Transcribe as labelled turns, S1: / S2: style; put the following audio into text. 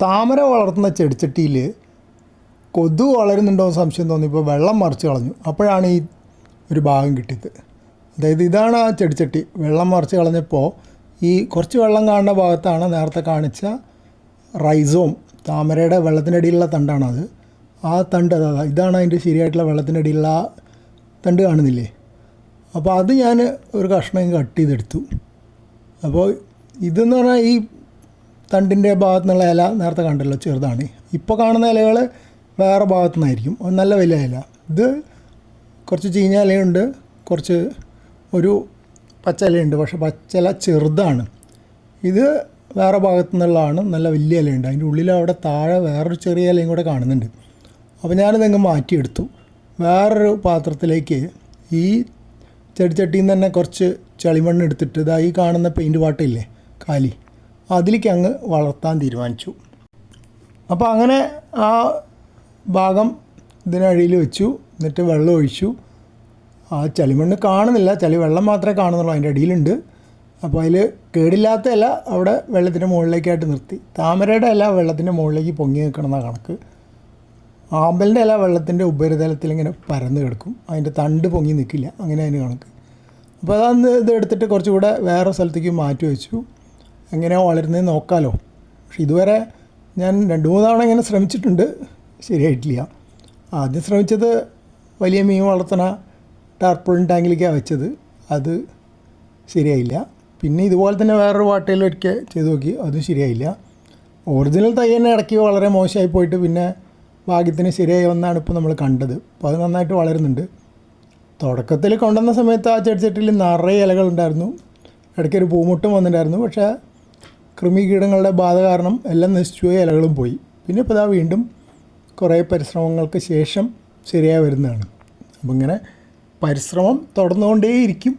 S1: താമര വളർത്തുന്ന ചെടിച്ചട്ടിയിൽ കൊതുക് വളരുന്നുണ്ടോ എന്ന് സംശയം തോന്നിയപ്പോൾ വെള്ളം മറിച്ച് കളഞ്ഞു. അപ്പോഴാണ് ഈ ഒരു ഭാഗം കിട്ടിയത്. അതായത് ഇതാണ് ആ ചെടിച്ചട്ടി. വെള്ളം മറിച്ച് കളഞ്ഞപ്പോൾ ഈ കുറച്ച് വെള്ളം കാണുന്ന ഭാഗത്താണ് നേരത്തെ കാണിച്ച റൈസോം, താമരയുടെ വെള്ളത്തിൻ്റെ അടിയിലുള്ള തണ്ടാണത്. ആ തണ്ട് ഇതാണ് അതിൻ്റെ ശരിയായിട്ടുള്ള വെള്ളത്തിൻ്റെ അടിയിലുള്ള ആ തണ്ട് കാണുന്നില്ലേ. അപ്പോൾ അത് ഞാൻ ഒരു കഷ്ണം കട്ട് ചെയ്തെടുത്തു. അപ്പോൾ ഇതെന്ന് പറഞ്ഞാൽ ഈ തണ്ടിൻ്റെ ഭാഗത്തു നിന്നുള്ള ഇല നേരത്തെ കണ്ടല്ലോ, ചെറുതാണ്. ഇപ്പോൾ കാണുന്ന ഇലകൾ വേറെ ഭാഗത്തു നിന്നായിരിക്കും, നല്ല വലിയ ഇല. ഇത് കുറച്ച് ചീഞ്ഞ ഇലയുണ്ട്, കുറച്ച് ഒരു പച്ച ഇലയുണ്ട്, പക്ഷേ പച്ച ഇല ചെറുതാണ്. ഇത് വേറെ ഭാഗത്തു നിന്നുള്ളതാണ്, നല്ല വലിയ ഇലയുണ്ട്. അതിൻ്റെ ഉള്ളിൽ അവിടെ താഴെ വേറൊരു ചെറിയ ഇലയും കൂടെ കാണുന്നുണ്ട്. അപ്പോൾ ഞാനിതങ്ങ് മാറ്റിയെടുത്തു. വേറൊരു പാത്രത്തിലേക്ക് ഈ ചെടിച്ചട്ടിയിൽ നിന്ന് തന്നെ കുറച്ച് ചളിമണ്ണ് എടുത്തിട്ട് ഈ കാണുന്ന പെയിൻറ്റ് പാട്ടില്ലേ, കാലി, അതിലേക്ക് അങ്ങ് വളർത്താൻ തീരുമാനിച്ചു. അപ്പോൾ അങ്ങനെ ആ ഭാഗം ഇതിനടിയിൽ വെച്ചു. എന്നിട്ട് വെള്ളം ഒഴിച്ചു. ആ ചളിമണ്ണ് കാണുന്നില്ല, വെള്ളം മാത്രമേ കാണുന്നുള്ളൂ, അതിൻ്റെ അടിയിലുണ്ട്. അപ്പോൾ അതിൽ കേടില്ലാത്ത ഇല അവിടെ വെള്ളത്തിൻ്റെ മുകളിലേക്കായിട്ട് നിർത്തി. താമരയുടെ ഇല വെള്ളത്തിൻ്റെ മുകളിലേക്ക് പൊങ്ങി നിൽക്കണമെന്ന കണക്ക്. ആമ്പലിൻ്റെ ഇല വെള്ളത്തിൻ്റെ ഉപരിതലത്തിൽ ഇങ്ങനെ പരന്ന് കിടക്കും, അതിൻ്റെ തണ്ട് പൊങ്ങി നിൽക്കില്ല, അങ്ങനെ അതിന് കണക്ക്. അപ്പോൾ അതൊന്ന് ഇതെടുത്തിട്ട് കുറച്ചുകൂടെ വേറെ സ്ഥലത്തേക്ക് മാറ്റി വെച്ചു. എങ്ങനെയാണ് വളരുന്നതെന്ന് നോക്കാമല്ലോ. പക്ഷെ ഇതുവരെ ഞാൻ 2-3 തവണ ഇങ്ങനെ ശ്രമിച്ചിട്ടുണ്ട്, ശരിയായിട്ടില്ല. ആദ്യം ശ്രമിച്ചത് വലിയ മീൻ വളർത്തുന്ന ടാർപോളിൻ ടാങ്കിലേക്കാണ് വെച്ചത്, അത് ശരിയായില്ല. പിന്നെ ഇതുപോലെ തന്നെ വേറൊരു വാട്ടയിലൊക്കെ ചെയ്ത് നോക്കി, അതും ശരിയായില്ല. ഒറിജിനൽ തൈ തന്നെ ഇടയ്ക്ക് വളരെ മോശമായി പോയിട്ട് പിന്നെ ഭാഗ്യത്തിന് ശരിയായി വന്നാണ് ഇപ്പോൾ നമ്മൾ കണ്ടത്. അപ്പോൾ അത് നന്നായിട്ട് വളരുന്നുണ്ട്. തുടക്കത്തിൽ കൊണ്ടുവന്ന സമയത്ത് ആ ചെടിച്ചട്ടിയിൽ നിറയെ ഇലകളുണ്ടായിരുന്നു, ഇടയ്ക്കൊരു പൂമുട്ടും വന്നിട്ടുണ്ടായിരുന്നു. പക്ഷേ കൃമികീടങ്ങളുടെ ബാധ കാരണം എല്ലാം നശിച്ചു പോയി, ഇലകളും പോയി. പിന്നെ ഇപ്പോൾ വീണ്ടും കുറേ പരിശ്രമങ്ങൾക്ക് ശേഷം ശരിയായി വരുന്നതാണ്. അപ്പോൾ ഇങ്ങനെ പരിശ്രമം തുടർന്നുകൊണ്ടേയിരിക്കും.